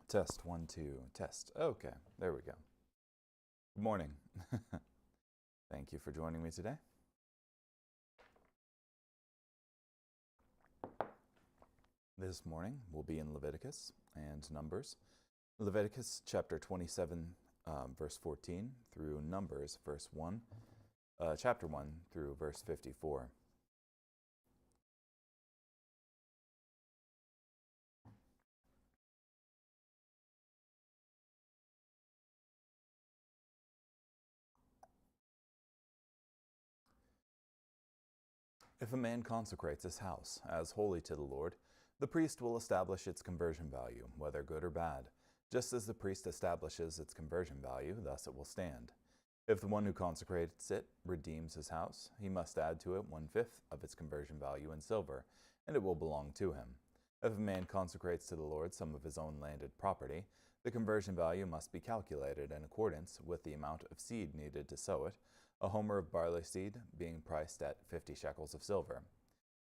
Test 1, 2, test. Okay, there we go. Good morning. Thank you for joining me today. This morning we'll be in Leviticus and Numbers. Leviticus chapter 27, verse 14 through Numbers chapter 1 through verse 54. If a man consecrates his house as holy to the Lord, the priest will establish its conversion value, whether good or bad. Just as the priest establishes its conversion value, thus it will stand. If the one who consecrates it redeems his house, he must add to it 1/5 of its conversion value in silver, and it will belong to him. If a man consecrates to the Lord some of his own landed property, the conversion value must be calculated in accordance with the amount of seed needed to sow it, a homer of barley seed being priced at 50 shekels of silver.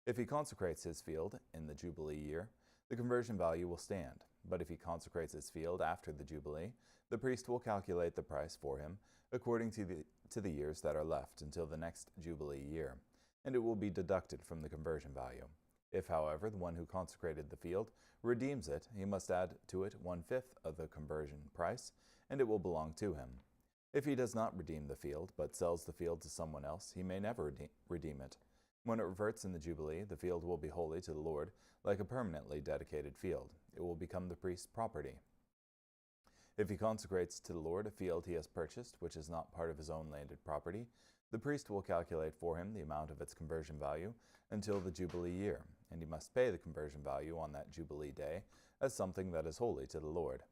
If he consecrates his field in the Jubilee year, the conversion value will stand. But if he consecrates his field after the Jubilee, the priest will calculate the price for him according to the years that are left until the next Jubilee year, and it will be deducted from the conversion value. If, however, the one who consecrated the field redeems it, he must add to it 1/5 of the conversion price, and it will belong to him. If he does not redeem the field, but sells the field to someone else, he may never redeem it. When it reverts in the Jubilee, the field will be holy to the Lord, like a permanently dedicated field. It will become the priest's property. If he consecrates to the Lord a field he has purchased, which is not part of his own landed property, the priest will calculate for him the amount of its conversion value until the Jubilee year, and he must pay the conversion value on that Jubilee day as something that is holy to the Lord.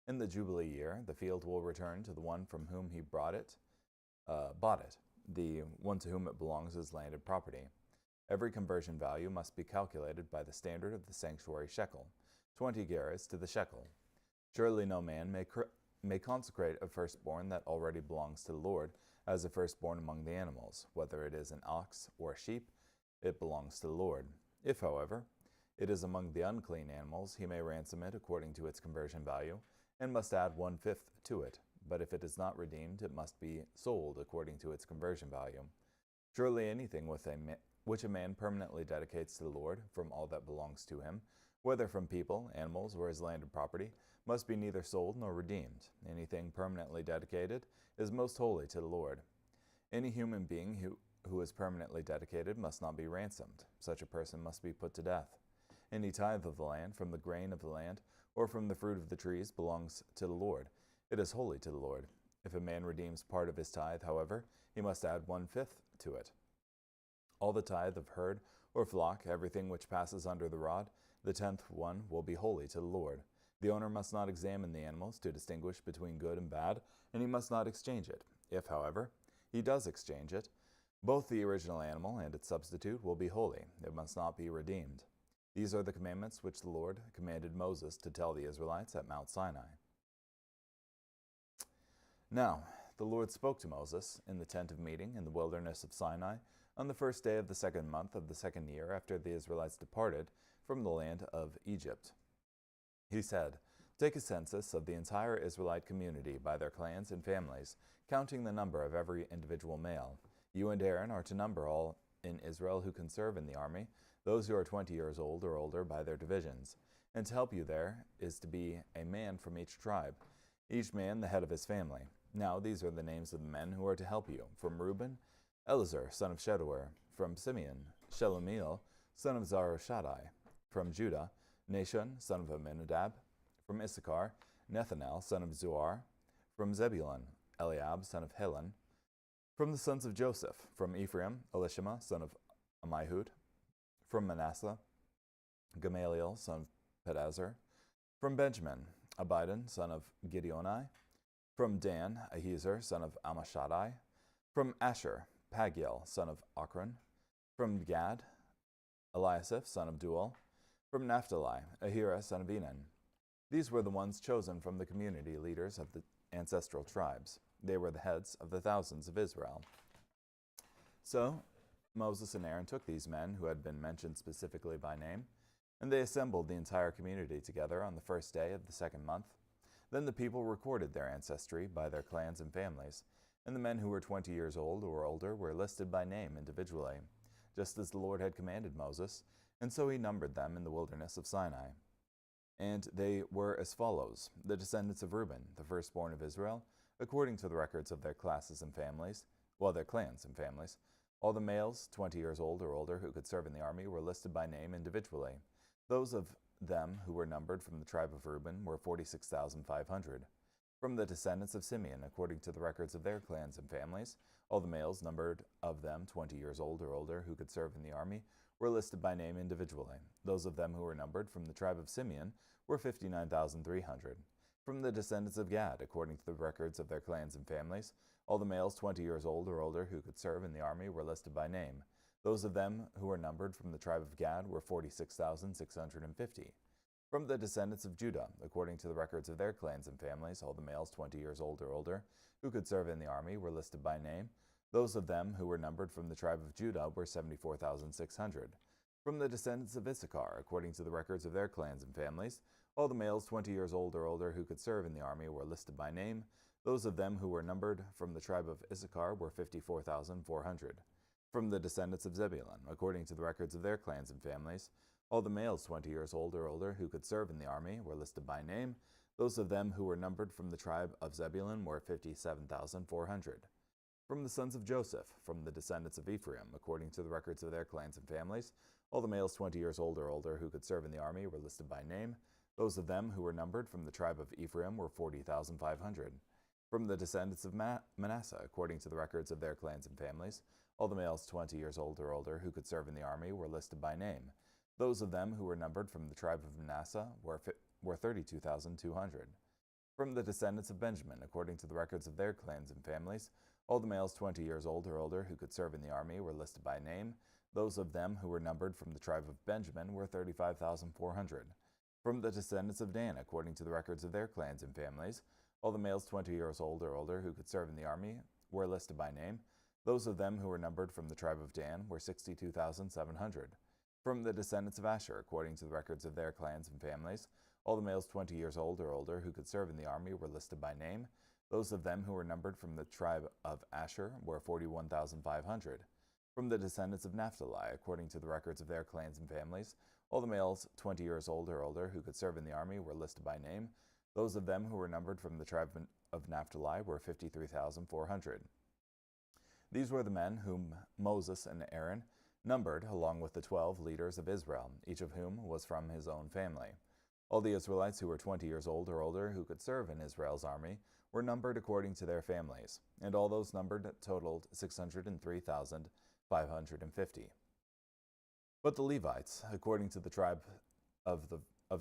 In the Jubilee year, the field will return to the one from whom he bought it. The one to whom it belongs is landed property. Every conversion value must be calculated by the standard of the sanctuary shekel, 20 gerahs to the shekel. Surely no man may consecrate a firstborn that already belongs to the Lord as a firstborn among the animals. Whether it is an ox or a sheep, it belongs to the Lord. If, however, it is among the unclean animals, he may ransom it according to its conversion value, and must add 1/5 to it. But if it is not redeemed, it must be sold according to its conversion value. Surely anything which a man permanently dedicates to the Lord from all that belongs to him, whether from people, animals, or his landed property, must be neither sold nor redeemed. Anything permanently dedicated is most holy to the Lord. Any human being who is permanently dedicated must not be ransomed. Such a person must be put to death. Any tithe of the land, from the grain of the land, or from the fruit of the trees, belongs to the Lord. It is holy to the Lord. If a man redeems part of his tithe, however, he must add 1/5 to it. All the tithe of herd or flock, everything which passes under the rod, the 10th one will be holy to the Lord. The owner must not examine the animals to distinguish between good and bad, and he must not exchange it. If, however, he does exchange it, both the original animal and its substitute will be holy. It must not be redeemed. These are the commandments which the Lord commanded Moses to tell the Israelites at Mount Sinai. Now, the Lord spoke to Moses in the tent of meeting in the wilderness of Sinai on the first day of the 2nd month of the 2nd year after the Israelites departed from the land of Egypt. He said, "Take a census of the entire Israelite community by their clans and families, counting the number of every individual male. You and Aaron are to number all in Israel who can serve in the army, those who are 20 years old or older by their divisions. And to help you there is to be a man from each tribe, each man the head of his family. Now these are the names of the men who are to help you. From Reuben, Elizur, son of Shedewer. From Simeon, Shelumiel, son of Zaroshadai. From Judah, Nashon, son of Amminadab. From Issachar, Nethanel, son of Zuar. From Zebulun, Eliab, son of Helon. From the sons of Joseph, from Ephraim, Elishama, son of Ammihud. From Manasseh, Gamaliel, son of Pedazur. From Benjamin, Abidan, son of Gideoni. From Dan, Ahiezer, son of Ammishaddai. From Asher, Pagiel, son of Ochran. From Gad, Eliasaph, son of Duel. From Naphtali, Ahira, son of Enan. These were the ones chosen from the community leaders of the ancestral tribes. They were the heads of the thousands of Israel. So Moses and Aaron took these men who had been mentioned specifically by name And they assembled the entire community together on the first day of the second month. Then the people recorded their ancestry by their clans and families, and the men who were 20 years old or older were listed by name individually, just as the Lord had commanded Moses, and so he numbered them in the wilderness of Sinai. And they were as follows: the descendants of Reuben, the firstborn of Israel, according to the records of their clans and families. All the males, 20 years old or older, who could serve in the army were listed by name individually. Those of them who were numbered from the tribe of Reuben were 46,500. From the descendants of Simeon, according to the records of their clans and families, all the males numbered of them 20 years old or older who could serve in the army were listed by name individually. Those of them who were numbered from the tribe of Simeon were 59,300. From the descendants of Gad, according to the records of their clans and families, all the males 20 years old or older who could serve in the army were listed by name. Those of them who were numbered from the tribe of Gad were 46,650. From the descendants of Judah, according to the records of their clans and families, all the males 20 years old or older who could serve in the army were listed by name. Those of them who were numbered from the tribe of Judah were 74,600. From the descendants of Issachar, according to the records of their clans and families, all the males 20 years old or older who could serve in the army were listed by name. Those of them who were numbered from the tribe of Issachar were 54,400. From the descendants of Zebulun, according to the records of their clans and families, all the males 20 years old or older who could serve in the army were listed by name. Those of them who were numbered from the tribe of Zebulun were 57,400. From the sons of Joseph, from the descendants of Ephraim, according to the records of their clans and families, all the males 20 years old or older who could serve in the army were listed by name. Those of them who were numbered from the tribe of Ephraim were 40,500. From the descendants of Manasseh, according to the records of their clans and families, all the males 20 years old or older who could serve in the army were listed by name. Those of them who were numbered from the tribe of Manasseh were 32,200. From the descendants of Benjamin, according to the records of their clans and families, all the males 20 years old or older who could serve in the army were listed by name. Those of them who were numbered from the tribe of Benjamin were 35,400. From the descendants of Dan, according to the records of their clans and families, all the males 20 years old or older who could serve in the army were listed by name. Those of them who were numbered from the tribe of Dan were 62,700. From the descendants of Asher, according to the records of their clans and families, all the males 20 years old or older who could serve in the army were listed by name. Those of them who were numbered from the tribe of Asher were 41,500. From the descendants of Naphtali, according to the records of their clans and families, all the males 20 years old or older who could serve in the army were listed by name. Those of them who were numbered from the tribe of Naphtali were 53,400. These were the men whom Moses and Aaron numbered along with the 12 leaders of Israel, each of whom was from his own family. All the Israelites who were 20 years old or older who could serve in Israel's army were numbered according to their families, and all those numbered totaled 603,550. But the Levites, according to the tribe of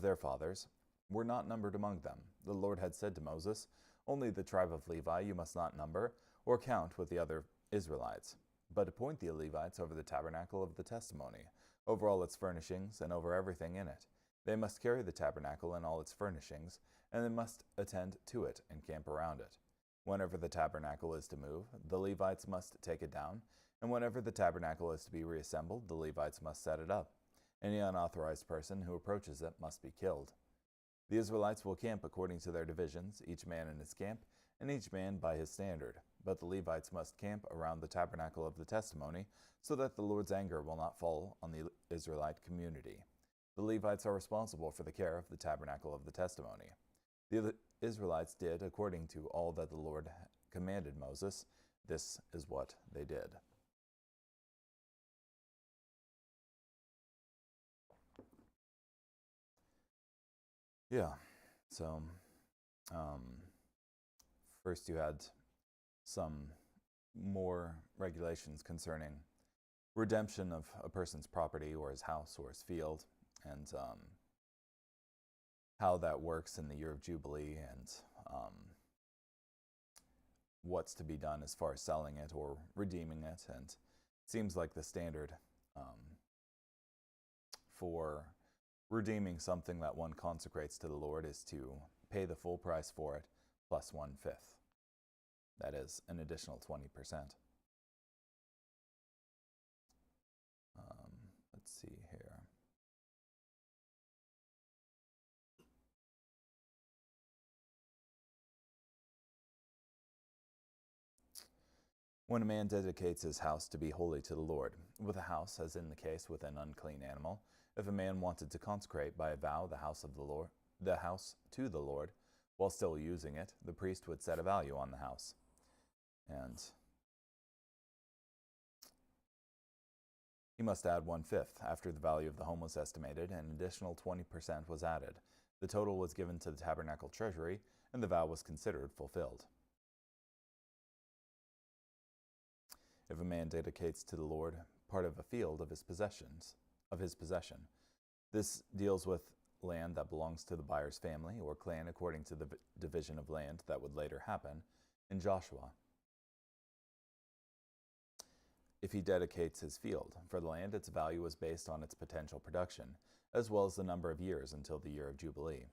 their fathers, were not numbered among them. The Lord had said to Moses, "Only the tribe of Levi you must not number or count with the other Israelites, but appoint the Levites over the tabernacle of the testimony, over all its furnishings, and over everything in it. They must carry the tabernacle and all its furnishings, and they must attend to it and camp around it. Whenever the tabernacle is to move, the Levites must take it down, and whenever the tabernacle is to be reassembled, the Levites must set it up. Any unauthorized person who approaches it must be killed. The Israelites will camp according to their divisions, each man in his camp, and each man by his standard. But the Levites must camp around the tabernacle of the testimony, so that the Lord's anger will not fall on the Israelite community. The Levites are responsible for the care of the tabernacle of the testimony." The Israelites did according to all that the Lord commanded Moses. This is what they did. So first you had some more regulations concerning redemption of a person's property or his house or his field, and how that works in the year of Jubilee, and what's to be done as far as selling it or redeeming it. And it seems like the standard for redeeming something that one consecrates to the Lord is to pay the full price for it plus 1/5. That is an additional 20%. Let's see here. When a man dedicates his house to be holy to the Lord, with a house, as in the case with an unclean animal, if a man wanted to consecrate by a vow the house to the Lord, while still using it, the priest would set a value on the house. And he must add 1/5 after the value of the home was estimated, and an additional 20% was added. The total was given to the tabernacle treasury, and the vow was considered fulfilled. If a man dedicates to the Lord part of a field of his possession, this deals with land that belongs to the buyer's family or clan according to the division of land that would later happen in Joshua. If he dedicates his field for the land, its value is based on its potential production, as well as the number of years until the year of Jubilee.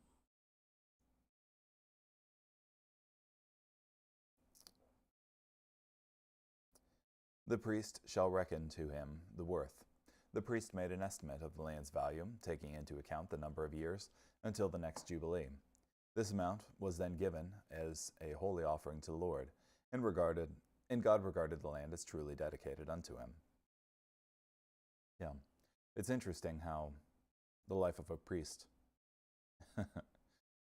The priest shall reckon to him the worth. The priest made an estimate of the land's value, taking into account the number of years until the next Jubilee. This amount was then given as a holy offering to the Lord, and God regarded the land as truly dedicated unto him. Yeah, it's interesting how the life of a priest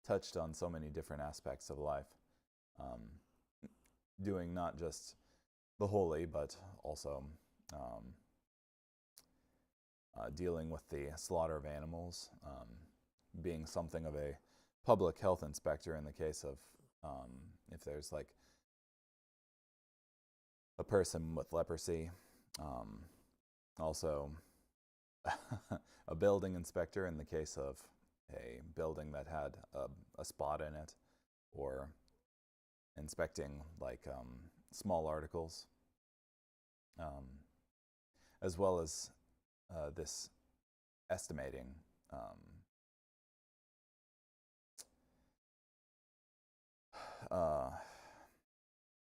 touched on so many different aspects of life, doing not just the holy, but also dealing with the slaughter of animals, being something of a public health inspector in the case of if there's like a person with leprosy, also a building inspector in the case of a building that had a spot in it, or inspecting like small articles, as well as this estimating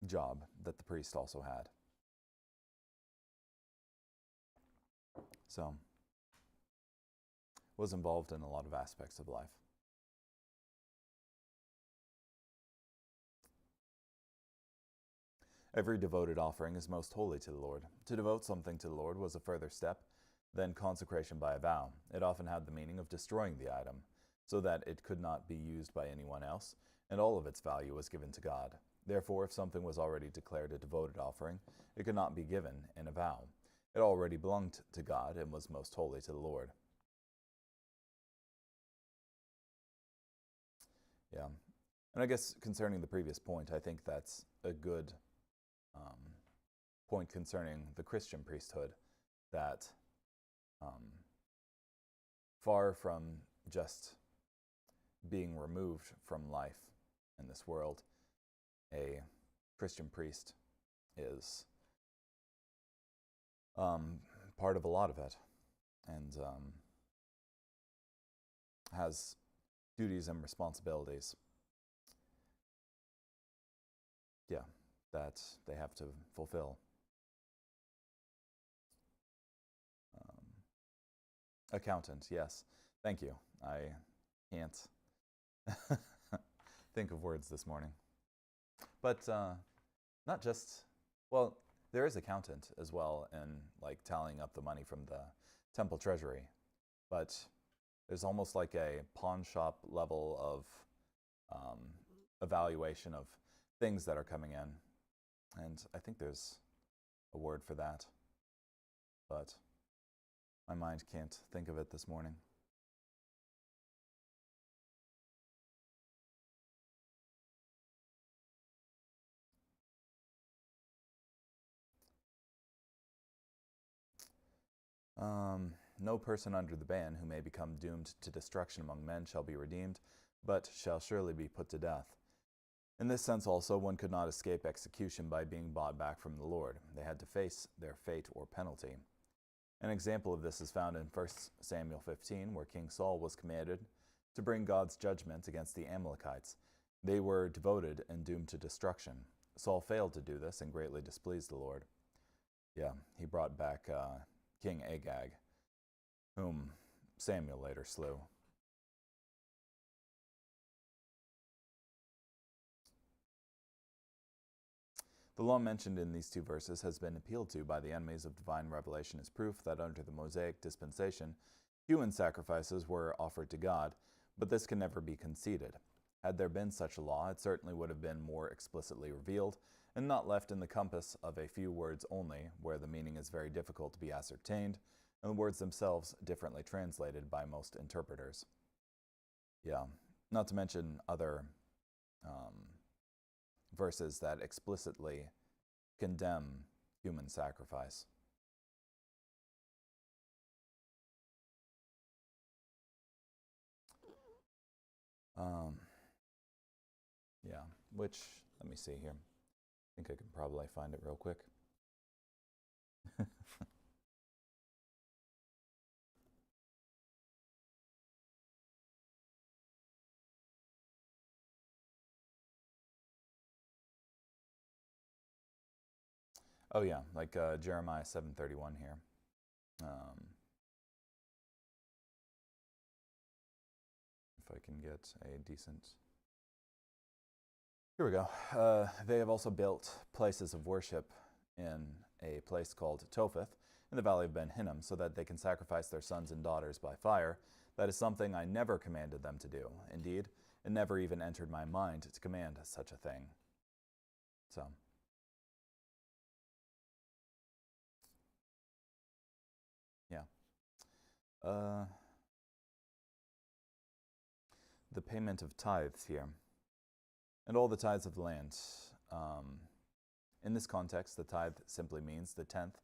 job that the priest also had. So, was involved in a lot of aspects of life. Every devoted offering is most holy to the Lord. To devote something to the Lord was a further step than consecration by a vow. It often had the meaning of destroying the item, so that it could not be used by anyone else, and all of its value was given to God. Therefore, if something was already declared a devoted offering, it could not be given in a vow. It already belonged to God and was most holy to the Lord. Yeah. And I guess concerning the previous point, I think that's a good point concerning the Christian priesthood, that far from just being removed from life in this world, a Christian priest is part of a lot of it, and has duties and responsibilities, that they have to fulfill. Accountant, yes. Thank you. I can't think of words this morning. But not just, well, there is accountant as well, in like tallying up the money from the temple treasury. But there's almost like a pawn shop level of evaluation of things that are coming in. And I think there's a word for that, but my mind can't think of it this morning. No person under the ban who may become doomed to destruction among men shall be redeemed, but shall surely be put to death. In this sense also, one could not escape execution by being bought back from the Lord. They had to face their fate or penalty. An example of this is found in 1 Samuel 15, where King Saul was commanded to bring God's judgment against the Amalekites. They were devoted and doomed to destruction. Saul failed to do this and greatly displeased the Lord. Yeah, he brought back King Agag, whom Samuel later slew. The law mentioned in these two verses has been appealed to by the enemies of divine revelation as proof that under the Mosaic dispensation, human sacrifices were offered to God, but this can never be conceded. Had there been such a law, it certainly would have been more explicitly revealed, and not left in the compass of a few words only, where the meaning is very difficult to be ascertained, and the words themselves differently translated by most interpreters. Yeah, not to mention other verses that explicitly condemn human sacrifice. Yeah, which, let me see here. I think I can probably find it real quick. Oh yeah, like Jeremiah 7:31 here. If I can get a decent... Here we go. They have also built places of worship in a place called Topheth in the valley of Ben Hinnom, so that they can sacrifice their sons and daughters by fire. That is something I never commanded them to do. Indeed, it never even entered my mind to command such a thing. So... yeah. The payment of tithes here. And all the tithes of the land. In this context, the tithe simply means the tenth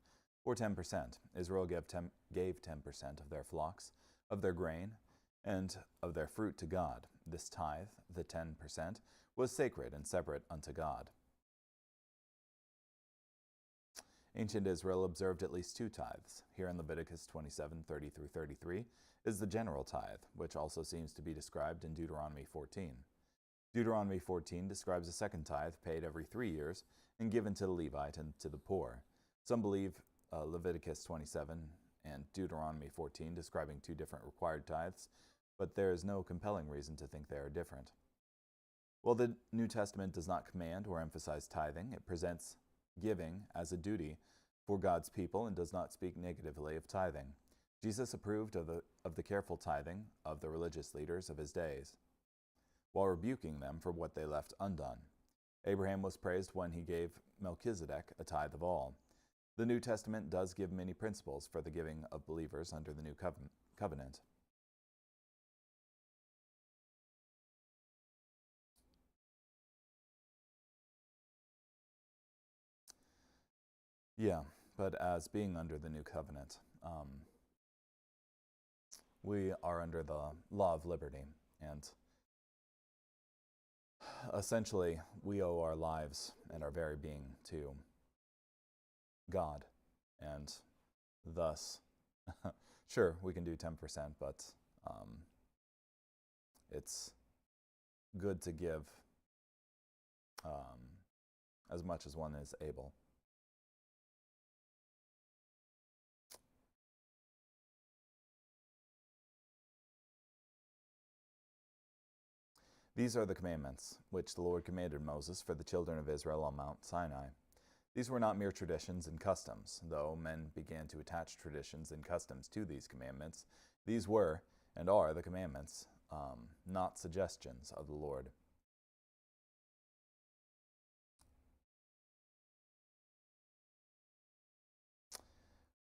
or 10%. Israel gave 10% of their flocks, of their grain, and of their fruit to God. This tithe, the 10%, was sacred and separate unto God. Ancient Israel observed at least two tithes. Here in Leviticus 27:30 through 33 is the general tithe, which also seems to be described in Deuteronomy 14. Deuteronomy 14 describes a second tithe paid every 3 years and given to the Levite and to the poor. Some believe Leviticus 27 and Deuteronomy 14 describing two different required tithes, but there is no compelling reason to think they are different. While the New Testament does not command or emphasize tithing, it presents giving as a duty for God's people and does not speak negatively of tithing. Jesus approved of the careful tithing of the religious leaders of his days, while rebuking them for what they left undone. Abraham was praised when he gave Melchizedek a tithe of all. The New Testament does give many principles for the giving of believers under the new covenant. Yeah, but as being under the new covenant, we are under the law of liberty, and essentially we owe our lives and our very being to God, and thus, sure, we can do 10%, but it's good to give as much as one is able. These are the commandments which the Lord commanded Moses for the children of Israel on Mount Sinai. These were not mere traditions and customs, though men began to attach traditions and customs to these commandments. These were and are the commandments, not suggestions of the Lord.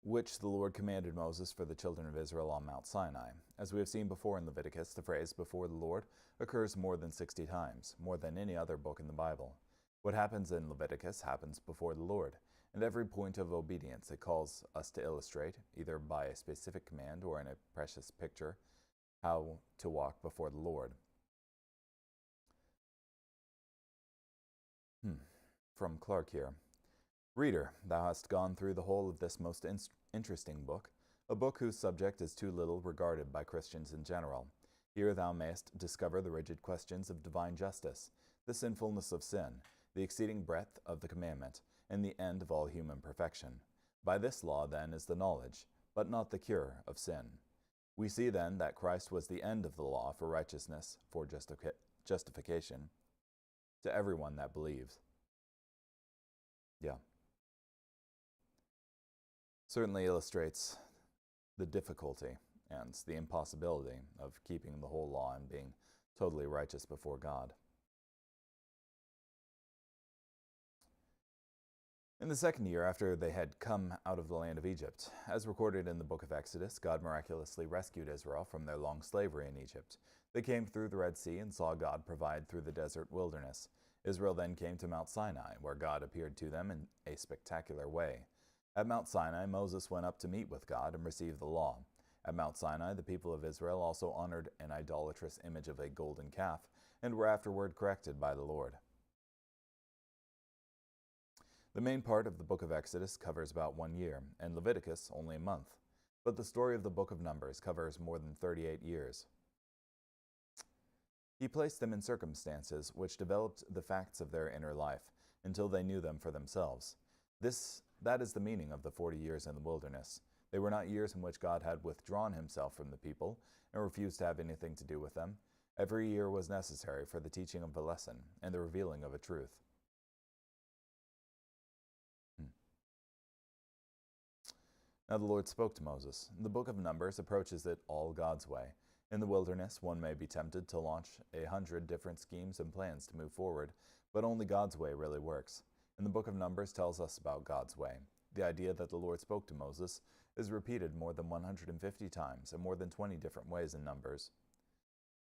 Which the Lord commanded Moses for the children of Israel on Mount Sinai. As we have seen before in Leviticus, the phrase "before the Lord" occurs more than 60 times, more than any other book in the Bible. What happens in Leviticus happens before the Lord, and every point of obedience it calls us to illustrate, either by a specific command or in a precious picture, how to walk before the Lord. From Clark here. Reader, thou hast gone through the whole of this most interesting book, a book whose subject is too little regarded by Christians in general. Here thou mayest discover the rigid questions of divine justice, the sinfulness of sin, the exceeding breadth of the commandment, and the end of all human perfection. By this law, then, is the knowledge, but not the cure, of sin. We see, then, that Christ was the end of the law for righteousness, for justification, to everyone that believes. Yeah. Certainly illustrates the difficulty and the impossibility of keeping the whole law and being totally righteous before God. In the second year after they had come out of the land of Egypt, as recorded in the book of Exodus, God miraculously rescued Israel from their long slavery in Egypt. They came through the Red Sea and saw God provide through the desert wilderness. Israel then came to Mount Sinai, where God appeared to them in a spectacular way. At Mount Sinai, Moses went up to meet with God and received the law. At Mount Sinai, the people of Israel also honored an idolatrous image of a golden calf and were afterward corrected by the Lord. The main part of the book of Exodus covers about 1 year, and Leviticus only a month. But the story of the book of Numbers covers more than 38 years. He placed them in circumstances which developed the facts of their inner life until they knew them for themselves. That is the meaning of the 40 years in the wilderness. They were not years in which God had withdrawn himself from the people and refused to have anything to do with them. Every year was necessary for the teaching of a lesson and the revealing of a truth. Now the Lord spoke to Moses. The book of Numbers approaches it all God's way. In the wilderness, one may be tempted to launch 100 different schemes and plans to move forward, but only God's way really works. And the book of Numbers tells us about God's way. The idea that the Lord spoke to Moses is repeated more than 150 times in more than 20 different ways in Numbers.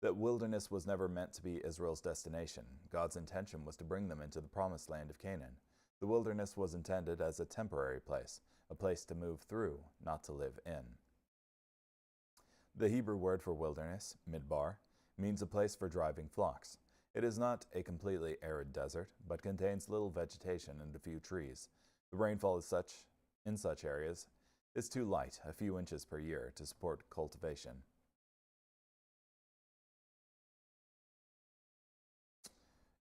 That wilderness was never meant to be Israel's destination. God's intention was to bring them into the promised land of Canaan. The wilderness was intended as a temporary place, a place to move through, not to live in. The Hebrew word for wilderness, midbar, means a place for driving flocks. It is not a completely arid desert, but contains little vegetation and a few trees. The rainfall in such areas is too light, a few inches per year, to support cultivation.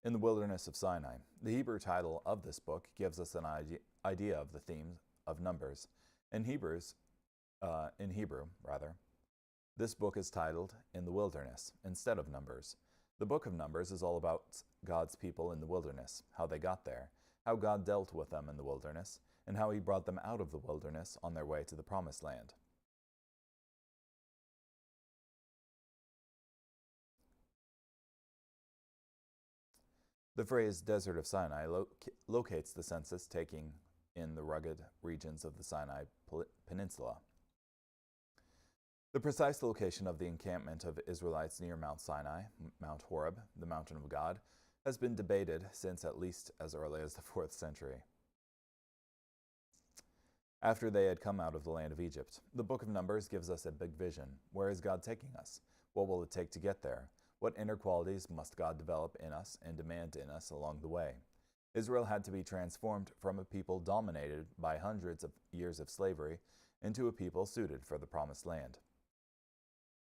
In the wilderness of Sinai, the Hebrew title of this book gives us an idea of the theme of Numbers. In Hebrew, this book is titled In the Wilderness instead of Numbers. The book of Numbers is all about God's people in the wilderness, how they got there, how God dealt with them in the wilderness, and how he brought them out of the wilderness on their way to the promised land. The phrase Desert of Sinai locates the census taking in the rugged regions of the Sinai Peninsula. The precise location of the encampment of Israelites near Mount Sinai, Mount Horeb, the mountain of God, has been debated since at least as early as the 4th century. After they had come out of the land of Egypt, the book of Numbers gives us a big vision. Where is God taking us? What will it take to get there? What inner qualities must God develop in us and demand in us along the way? Israel had to be transformed from a people dominated by hundreds of years of slavery into a people suited for the promised land.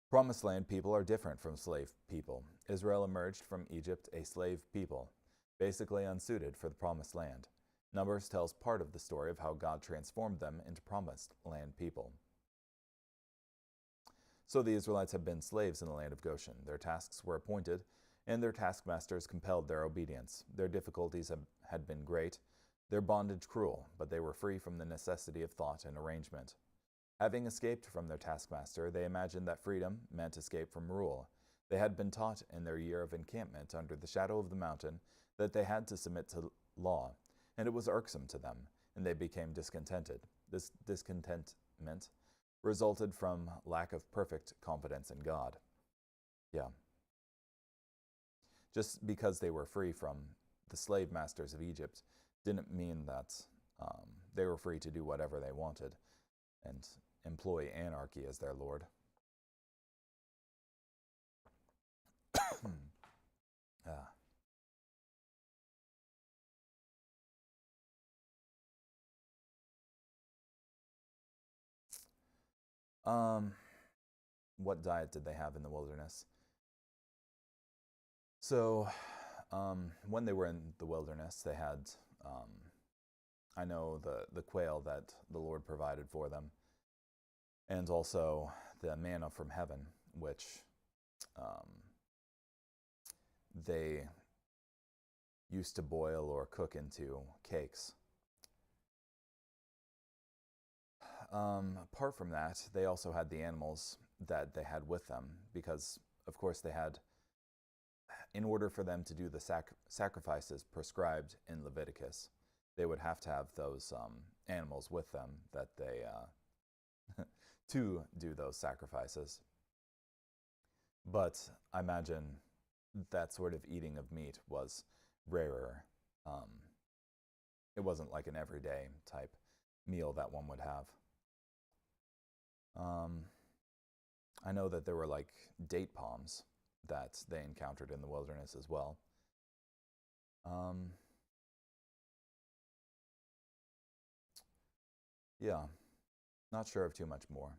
Promised land people are different from slave people. Israel emerged from Egypt a slave people, basically unsuited for the promised land. Numbers tells part of the story of how God transformed them into promised land people. So the Israelites had been slaves in the land of Goshen. Their tasks were appointed, and their taskmasters compelled their obedience. Their difficulties had been great, their bondage cruel, but they were free from the necessity of thought and arrangement. Having escaped from their taskmaster, they imagined that freedom meant escape from rule. They had been taught in their year of encampment under the shadow of the mountain that they had to submit to law, and it was irksome to them, and they became discontented. This discontentment resulted from lack of perfect confidence in God. Yeah. Just because they were free from the slave masters of Egypt didn't mean that they were free to do whatever they wanted and employ anarchy as their lord. What diet did they have in the wilderness? So, when they were in the wilderness, they had, I know, the quail that the Lord provided for them, and also the manna from heaven, which they used to boil or cook into cakes apart from that, they also had the animals that they had with them because, of course, they had, in order for them to do the sacrifices prescribed in Leviticus, they would have to have those animals with them that they to do those sacrifices. But I imagine that sort of eating of meat was rarer. It wasn't like an everyday type meal that one would have. I know that there were like date palms that they encountered in the wilderness as well. Yeah, not sure of too much more,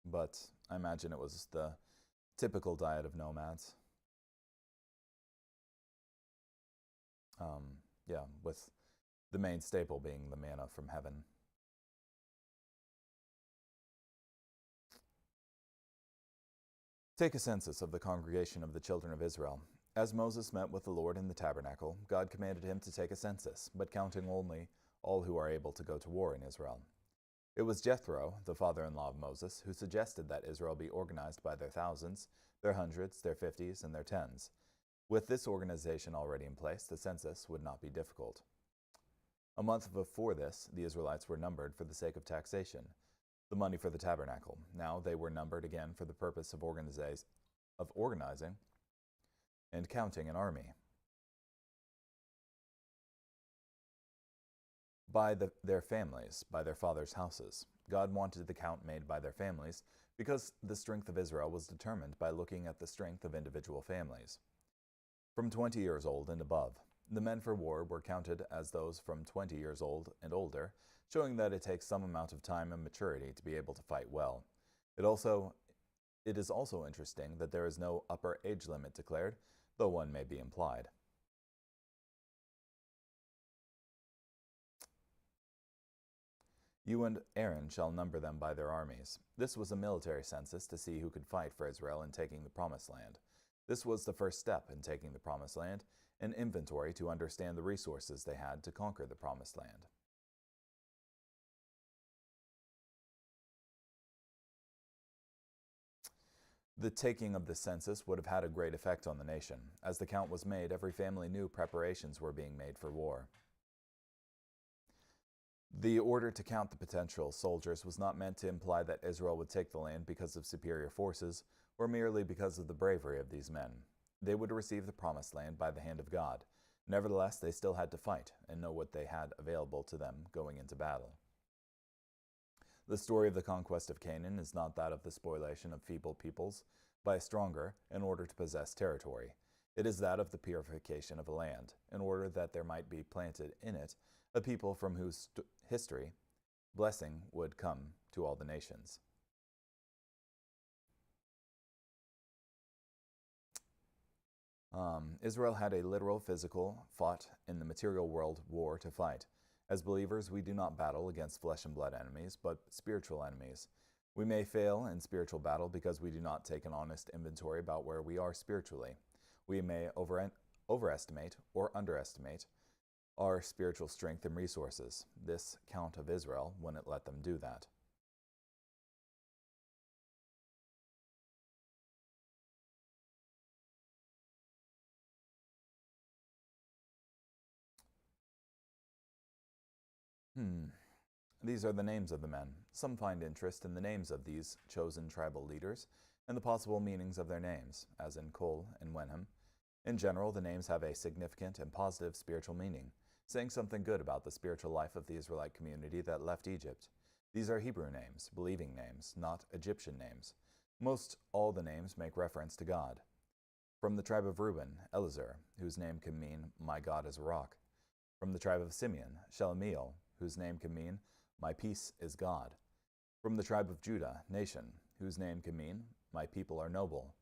but I imagine it was the typical diet of nomads. Yeah, with the main staple being the manna from heaven. Take a census of the congregation of the children of Israel. As Moses met with the Lord in the tabernacle, God commanded him to take a census, but counting only all who are able to go to war in Israel. It was Jethro, the father-in-law of Moses, who suggested that Israel be organized by their thousands, their hundreds, their fifties, and their tens. With this organization already in place, the census would not be difficult. A month before this, the Israelites were numbered for the sake of taxation, the money for the tabernacle. Now they were numbered again for the purpose of organizing and counting an army. By their families, by their fathers' houses. God wanted the count made by their families because the strength of Israel was determined by looking at the strength of individual families. From 20 years old and above, the men for war were counted as those from 20 years old and older, showing that it takes some amount of time and maturity to be able to fight well. It is also interesting that there is no upper age limit declared, though one may be implied. You and Aaron shall number them by their armies. This was a military census to see who could fight for Israel in taking the Promised Land. This was the first step in taking the Promised Land, an inventory to understand the resources they had to conquer the Promised Land. The taking of the census would have had a great effect on the nation. As the count was made, every family knew preparations were being made for war. The order to count the potential soldiers was not meant to imply that Israel would take the land because of superior forces, or merely because of the bravery of these men. They would receive the Promised Land by the hand of God. Nevertheless, they still had to fight and know what they had available to them going into battle. The story of the conquest of Canaan is not that of the spoliation of feeble peoples by a stronger in order to possess territory. It is that of the purification of a land, in order that there might be planted in it a people from whose history blessing would come to all the nations. Israel had a literal, physical, fought in the material world war to fight. As believers, we do not battle against flesh and blood enemies, but spiritual enemies. We may fail in spiritual battle because we do not take an honest inventory about where we are spiritually. We may overestimate or underestimate our spiritual strength and resources. This count of Israel wouldn't let them do that. These are the names of the men. Some find interest in the names of these chosen tribal leaders and the possible meanings of their names, as in Kol and Wenham. In general, the names have a significant and positive spiritual meaning, saying something good about the spiritual life of the Israelite community that left Egypt. These are Hebrew names, believing names, not Egyptian names. Most all the names make reference to God. From the tribe of Reuben, Elizur, whose name can mean, my God is a rock. From the tribe of Simeon, Shelemiel, whose name can mean, my peace is God. From the tribe of Judah, Nation, whose name can mean, my people are noble.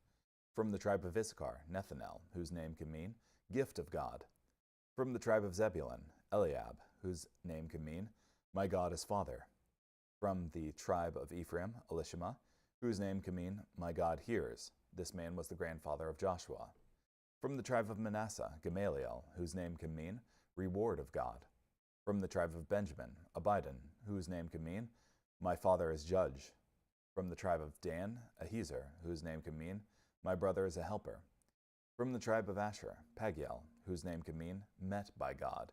From the tribe of Issachar, Nethanel, whose name can mean, gift of God. From the tribe of Zebulun, Eliab, whose name can mean, my God is Father. From the tribe of Ephraim, Elishama, whose name can mean, my God hears. This man was the grandfather of Joshua. From the tribe of Manasseh, Gamaliel, whose name can mean, reward of God. From the tribe of Benjamin, Abidan, whose name can mean, My father is judge. From the tribe of Dan, Ahiezer, whose name can mean, my brother is a helper. From the tribe of Asher, Pagiel, whose name can mean, met by God.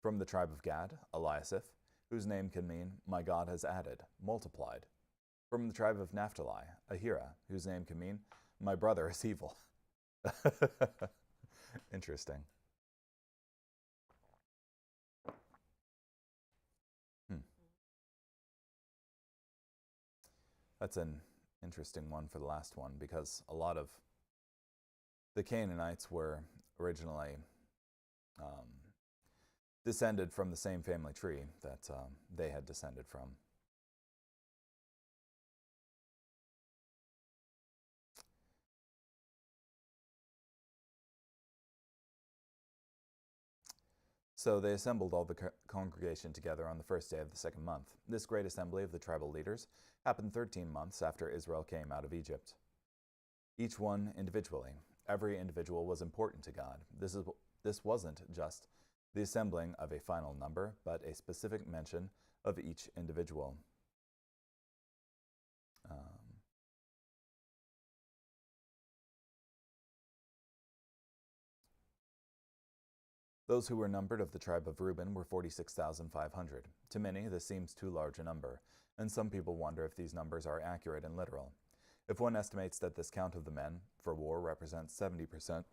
From the tribe of Gad, Eliasaph, whose name can mean, my God has added, multiplied. From the tribe of Naphtali, Ahira, whose name can mean, my brother is evil. Interesting. That's an interesting one for the last one, because a lot of the Canaanites were originally descended from the same family tree that they had descended from. So they assembled all the congregation together on the first day of the second month. This great assembly of the tribal leaders happened 13 months after Israel came out of Egypt. Each one individually. Every individual was important to God. This wasn't just the assembling of a final number, but a specific mention of each individual. Those who were numbered of the tribe of Reuben were 46,500. To many, this seems too large a number, and some people wonder if these numbers are accurate and literal. If one estimates that this count of the men for war represents 70%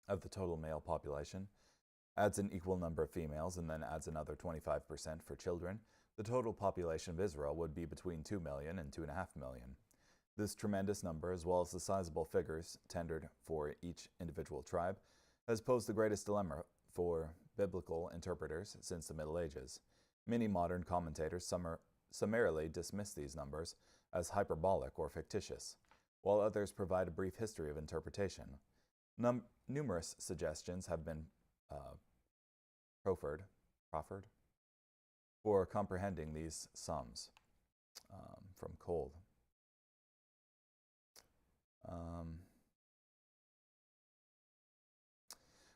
of the total male population, adds an equal number of females, and then adds another 25% for children, the total population of Israel would be between 2 million and 2.5 million. This tremendous number, as well as the sizable figures tendered for each individual tribe, has posed the greatest dilemma for biblical interpreters since the Middle Ages. Many modern commentators summarily dismiss these numbers as hyperbolic or fictitious, while others provide a brief history of interpretation. Numerous suggestions have been proffered for comprehending these sums from Cold.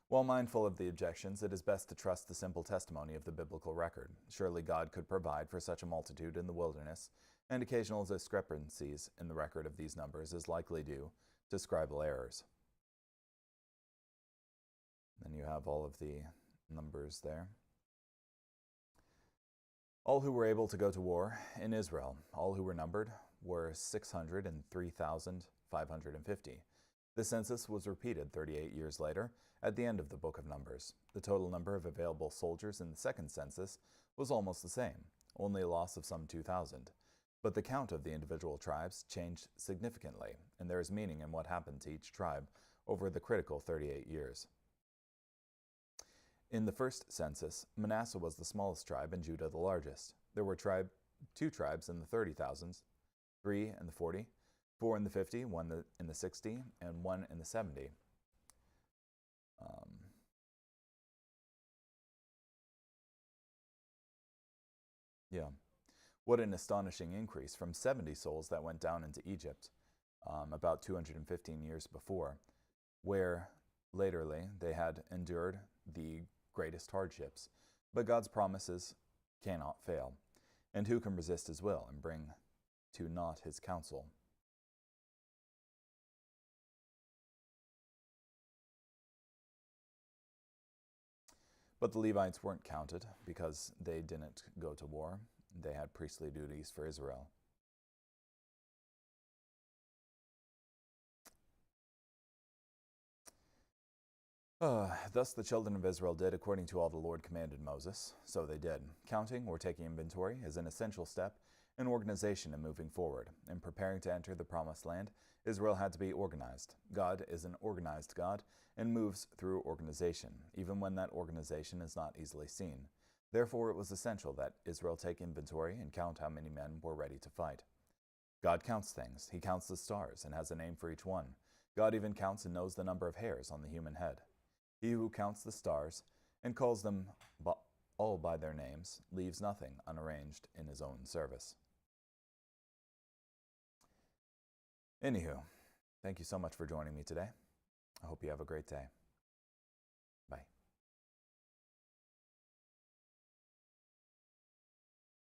While mindful of the objections, it is best to trust the simple testimony of the biblical record. Surely God could provide for such a multitude in the wilderness, and occasional discrepancies in the record of these numbers is likely due to scribal errors. Then you have all of the numbers there. All who were able to go to war in Israel, all who were numbered, were 603,550. The census was repeated 38 years later at the end of the book of Numbers. The total number of available soldiers in the second census was almost the same, only a loss of some 2,000. But the count of the individual tribes changed significantly, and there is meaning in what happened to each tribe over the critical 38 years. In the first census, Manasseh was the smallest tribe and Judah the largest. There were two tribes in the 30,000s, 3 in the 40, 4 in the 50, 1 in the 60, and 1 in the 70. What an astonishing increase from 70 souls that went down into Egypt about 215 years before, where laterly they had endured the greatest hardships. But God's promises cannot fail, and who can resist his will and bring to naught his counsel? But the Levites weren't counted because they didn't go to war. They had priestly duties for Israel. Thus the children of Israel did according to all the Lord commanded Moses. So they did. Counting or taking inventory is an essential step in organization and moving forward. In preparing to enter the promised land, Israel had to be organized. God is an organized God and moves through organization, even when that organization is not easily seen. Therefore, it was essential that Israel take inventory and count how many men were ready to fight. God counts things. He counts the stars and has a name for each one. God even counts and knows the number of hairs on the human head. He who counts the stars and calls them all by their names leaves nothing unarranged in his own service. Anywho, thank you so much for joining me today. I hope you have a great day.